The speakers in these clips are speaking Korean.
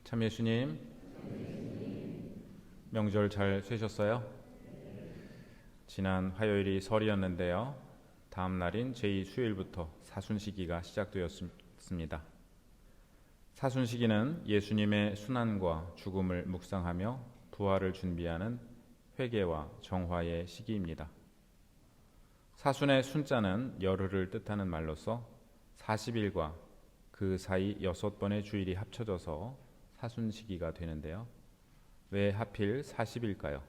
참 예수님, 명절 잘 쇠셨어요? 지난 화요일이 설이었는데요. 다음 날인 제2 수요일부터 사순시기가 시작되었습니다. 사순시기는 예수님의 순환과 죽음을 묵상하며 부활을 준비하는 회개와 정화의 시기입니다. 사순의 순자는 열흘을 뜻하는 말로서 40일과 그 사이 6번의 주일이 합쳐져서 사순시기가 되는데요. 왜 하필 40일까요?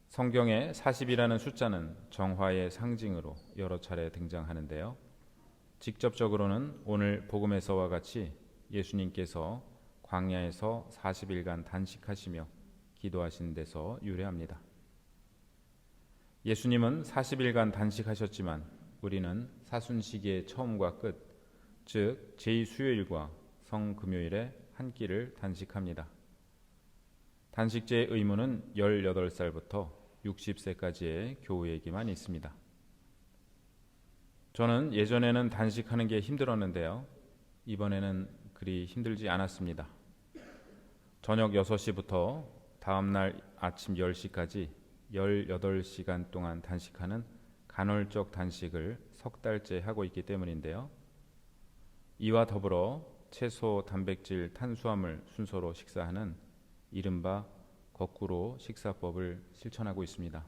성경에 40이라는 숫자는 정화의 상징으로 여러 차례 등장하는데요. 직접적으로는 오늘 복음에서와 같이 예수님께서 광야에서 40일간 단식하시며 기도하신 데서 유래합니다. 예수님은 40일간 단식하셨지만 우리는 사순시기의 처음과 끝, 즉 제2수요일과 성금요일에 한 끼를 단식합니다. 단식제의 의무는 18살부터 60세까지의 교우에게만 있습니다. 저는 예전에는 단식하는 게 힘들었는데요. 이번에는 그리 힘들지 않았습니다. 저녁 6시부터 다음날 아침 10시까지 18시간 동안 단식하는 간헐적 단식을 석 달째 하고 있기 때문인데요. 이와 더불어 채소, 단백질, 탄수화물 순서로 식사하는 이른바 거꾸로 식사법을 실천하고 있습니다.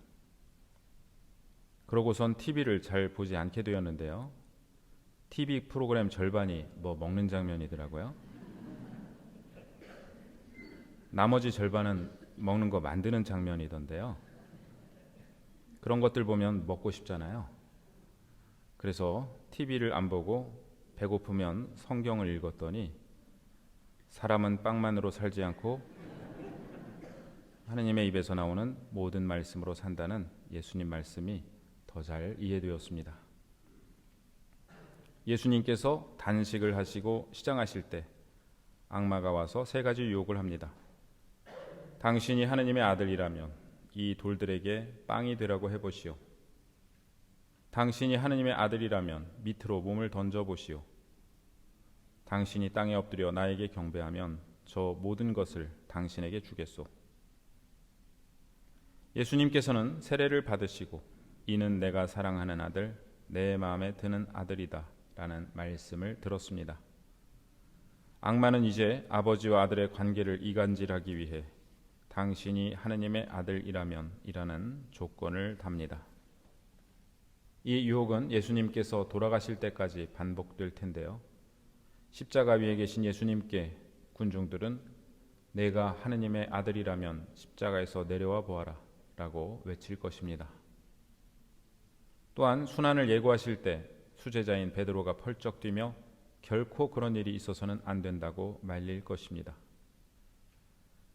그러고선 TV를 잘 보지 않게 되었는데요. TV 프로그램 절반이 먹는 장면이더라고요. 나머지 절반은 먹는 거 만드는 장면이던데요. 그런 것들 보면 먹고 싶잖아요. 그래서 TV를 안 보고 배고프면 성경을 읽었더니 사람은 빵만으로 살지 않고 하느님의 입에서 나오는 모든 말씀으로 산다는 예수님 말씀이 더 잘 이해되었습니다. 예수님께서 단식을 하시고 시장하실 때 악마가 와서 3가지 유혹을 합니다. 당신이 하느님의 아들이라면 이 돌들에게 빵이 되라고 해보시오. 당신이 하느님의 아들이라면 밑으로 몸을 던져보시오. 당신이 땅에 엎드려 나에게 경배하면 저 모든 것을 당신에게 주겠소. 예수님께서는 세례를 받으시고 이는 내가 사랑하는 아들, 내 마음에 드는 아들이다 라는 말씀을 들었습니다. 악마는 이제 아버지와 아들의 관계를 이간질하기 위해 당신이 하느님의 아들이라면 이라는 조건을 답니다. 이 유혹은 예수님께서 돌아가실 때까지 반복될 텐데요. 십자가 위에 계신 예수님께 군중들은 내가 하느님의 아들이라면 십자가에서 내려와 보아라 라고 외칠 것입니다. 또한 순환을 예고하실 때 수제자인 베드로가 펄쩍 뛰며 결코 그런 일이 있어서는 안 된다고 말릴 것입니다.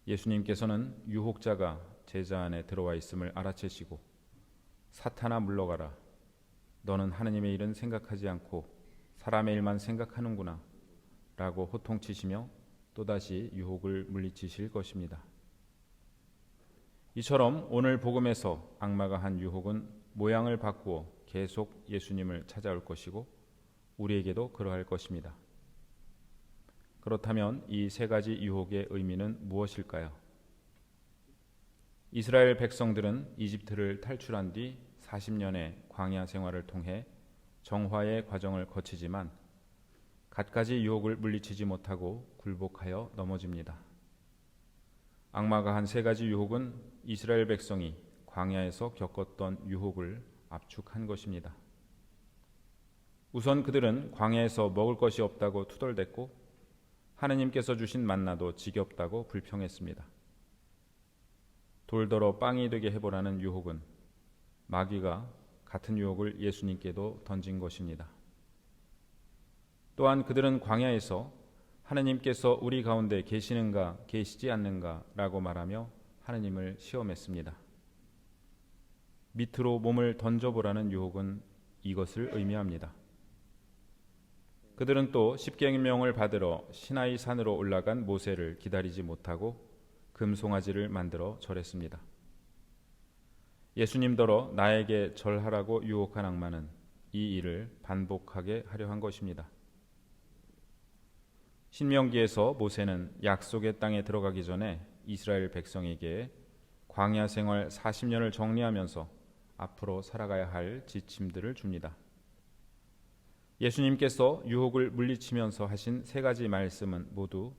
예수님께서는 유혹자가 제자 안에 들어와 있음을 알아채시고 사탄아 물러가라. 너는 하느님의 일은 생각하지 않고 사람의 일만 생각하는구나 라고 호통치시며 또다시 유혹을 물리치실 것입니다. 이처럼 오늘 복음에서 악마가 한 유혹은 모양을 바꾸어 계속 예수님을 찾아올 것이고 우리에게도 그러할 것입니다. 그렇다면 이 3가지 유혹의 의미는 무엇일까요? 이스라엘 백성들은 이집트를 탈출한 뒤 40년의 광야 생활을 통해 정화의 과정을 거치지만 갖가지 유혹을 물리치지 못하고 굴복하여 넘어집니다. 악마가 한 3가지 유혹은 이스라엘 백성이 광야에서 겪었던 유혹을 압축한 것입니다. 우선 그들은 광야에서 먹을 것이 없다고 투덜댔고 하느님께서 주신 만나도 지겹다고 불평했습니다. 돌더러 빵이 되게 해보라는 유혹은 마귀가 같은 유혹을 예수님께도 던진 것입니다. 또한 그들은 광야에서 하느님께서 우리 가운데 계시는가 계시지 않는가 라고 말하며 하느님을 시험했습니다. 밑으로 몸을 던져보라는 유혹은 이것을 의미합니다. 그들은 또 십계명을 받으러 시나이 산으로 올라간 모세를 기다리지 못하고 금송아지를 만들어 절했습니다. 예수님더러 나에게 절하라고 유혹한 악마는 이 일을 반복하게 하려 한 것입니다. 신명기에서 모세는 약속의 땅에 들어가기 전에 이스라엘 백성에게 광야 생활 40년을 정리하면서 앞으로 살아가야 할 지침들을 줍니다. 예수님께서 유혹을 물리치면서 하신 세 가지 말씀은 모두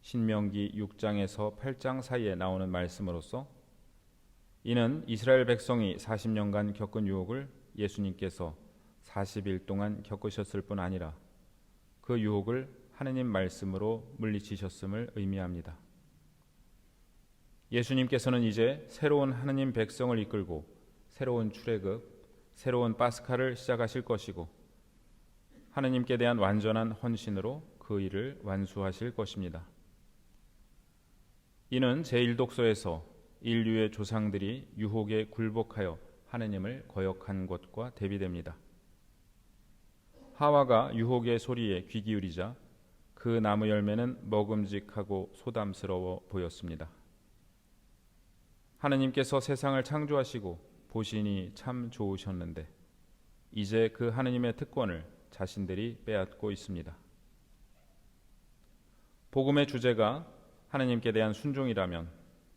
신명기 6장에서 8장 사이에 나오는 말씀으로서 이는 이스라엘 백성이 40년간 겪은 유혹을 예수님께서 40일 동안 겪으셨을 뿐 아니라 그 유혹을 하느님 말씀으로 물리치셨음을 의미합니다. 예수님께서는 이제 새로운 하느님 백성을 이끌고 새로운 출애굽, 새로운 파스카를 시작하실 것이고 하느님께 대한 완전한 헌신으로 그 일을 완수하실 것입니다. 이는 제1독서에서 인류의 조상들이 유혹에 굴복하여 하느님을 거역한 것과 대비됩니다. 하와가 유혹의 소리에 귀 기울이자 그 나무 열매는 먹음직하고 소담스러워 보였습니다. 하느님께서 세상을 창조하시고 보시니 참 좋으셨는데 이제 그 하느님의 특권을 자신들이 빼앗고 있습니다. 복음의 주제가 하느님께 대한 순종이라면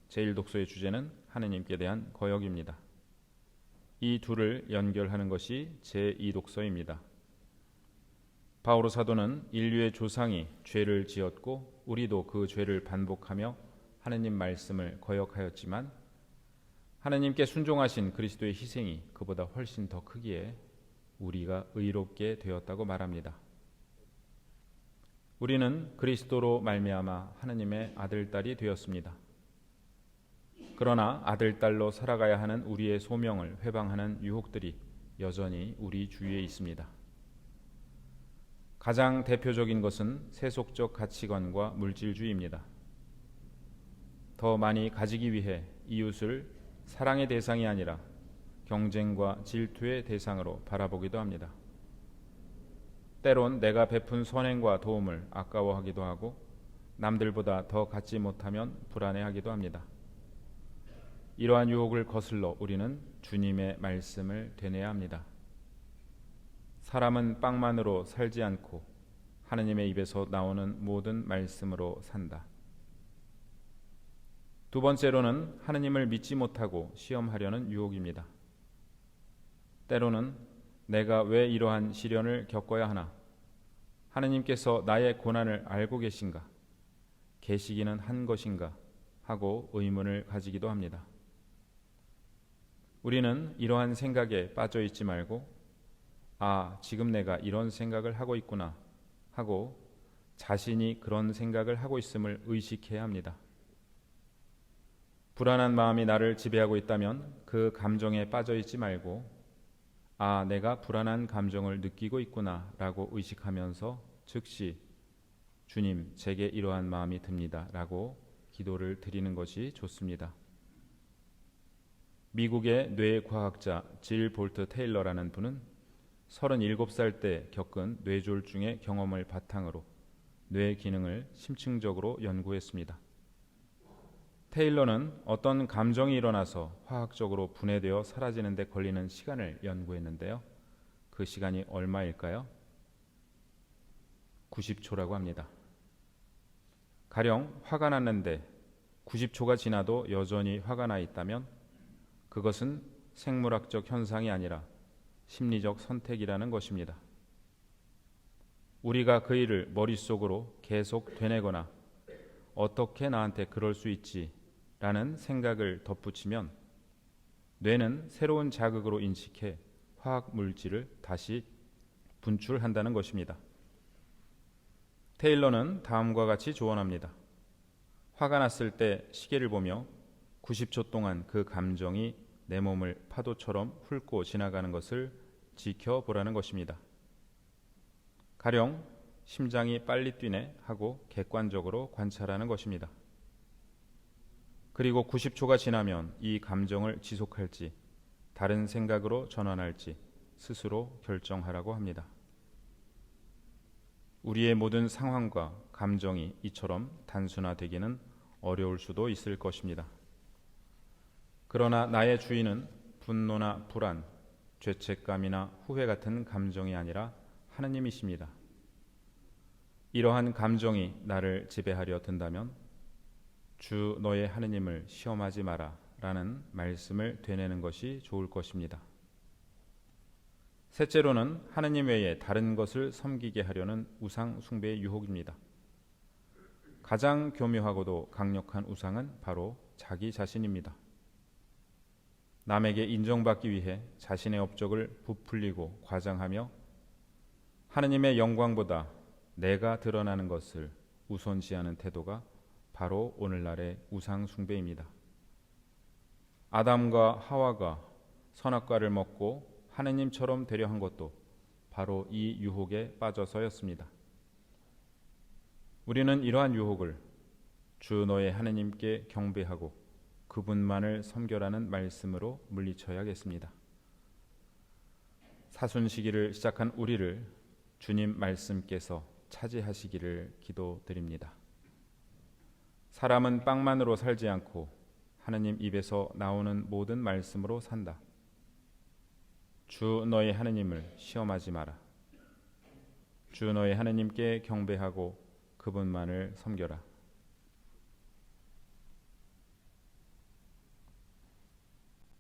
제1독서의 주제는 하느님께 대한 거역입니다. 이 둘을 연결하는 것이 제2독서입니다. 바오로 사도는 인류의 조상이 죄를 지었고 우리도 그 죄를 반복하며 하느님 말씀을 거역하였지만 하느님께 순종하신 그리스도의 희생이 그보다 훨씬 더 크기에 우리가 의롭게 되었다고 말합니다. 우리는 그리스도로 말미암아 하느님의 아들, 딸이 되었습니다. 그러나 아들, 딸로 살아가야 하는 우리의 소명을 회방하는 유혹들이 여전히 우리 주위에 있습니다. 가장 대표적인 것은 세속적 가치관과 물질주의입니다. 더 많이 가지기 위해 이웃을 사랑의 대상이 아니라 경쟁과 질투의 대상으로 바라보기도 합니다. 때론 내가 베푼 선행과 도움을 아까워하기도 하고 남들보다 더 갖지 못하면 불안해하기도 합니다. 이러한 유혹을 거슬러 우리는 주님의 말씀을 되뇌야 합니다. 사람은 빵만으로 살지 않고 하느님의 입에서 나오는 모든 말씀으로 산다. 두 번째로는 하느님을 믿지 못하고 시험하려는 유혹입니다. 때로는 내가 왜 이러한 시련을 겪어야 하나? 하느님께서 나의 고난을 알고 계신가? 계시기는 한 것인가? 하고 의문을 가지기도 합니다. 우리는 이러한 생각에 빠져 있지 말고 지금 내가 이런 생각을 하고 있구나 하고 자신이 그런 생각을 하고 있음을 의식해야 합니다. 불안한 마음이 나를 지배하고 있다면 그 감정에 빠져 있지 말고 내가 불안한 감정을 느끼고 있구나 라고 의식하면서 즉시 주님, 제게 이러한 마음이 듭니다 라고 기도를 드리는 것이 좋습니다. 미국의 뇌과학자 질 볼트 테일러라는 분은 37살 때 겪은 뇌졸중의 경험을 바탕으로 뇌 기능을 심층적으로 연구했습니다. 테일러는 어떤 감정이 일어나서 화학적으로 분해되어 사라지는 데 걸리는 시간을 연구했는데요. 그 시간이 얼마일까요? 90초라고 합니다. 가령 화가 났는데 90초가 지나도 여전히 화가 나 있다면 그것은 생물학적 현상이 아니라 심리적 선택이라는 것입니다. 우리가 그 일을 머릿속으로 계속 되뇌거나 어떻게 나한테 그럴 수 있지? 라는 생각을 덧붙이면 뇌는 새로운 자극으로 인식해 화학 물질을 다시 분출한다는 것입니다. 테일러는 다음과 같이 조언합니다. 화가 났을 때 시계를 보며 90초 동안 그 감정이 내 몸을 파도처럼 훑고 지나가는 것을 지켜보라는 것입니다. 가령 심장이 빨리 뛰네 하고 객관적으로 관찰하는 것입니다. 그리고 90초가 지나면 이 감정을 지속할지 다른 생각으로 전환할지 스스로 결정하라고 합니다. 우리의 모든 상황과 감정이 이처럼 단순화되기는 어려울 수도 있을 것입니다. 그러나 나의 주인은 분노나 불안, 죄책감이나 후회 같은 감정이 아니라 하느님이십니다. 이러한 감정이 나를 지배하려 든다면 주 너의 하느님을 시험하지 마라 라는 말씀을 되뇌는 것이 좋을 것입니다. 셋째로는 하느님 외에 다른 것을 섬기게 하려는 우상 숭배의 유혹입니다. 가장 교묘하고도 강력한 우상은 바로 자기 자신입니다. 남에게 인정받기 위해 자신의 업적을 부풀리고 과장하며 하느님의 영광보다 내가 드러나는 것을 우선시하는 태도가 바로 오늘날의 우상 숭배입니다. 아담과 하와가 선악과를 먹고 하느님처럼 되려 한 것도 바로 이 유혹에 빠져서였습니다. 우리는 이러한 유혹을 주 너의 하느님께 경배하고 그분만을 섬겨라는 말씀으로 물리쳐야겠습니다. 사순시기를 시작한 우리를 주님 말씀께서 차지하시기를 기도드립니다. 사람은 빵만으로 살지 않고 하느님 입에서 나오는 모든 말씀으로 산다. 주 너의 하느님을 시험하지 마라. 주 너의 하느님께 경배하고 그분만을 섬겨라.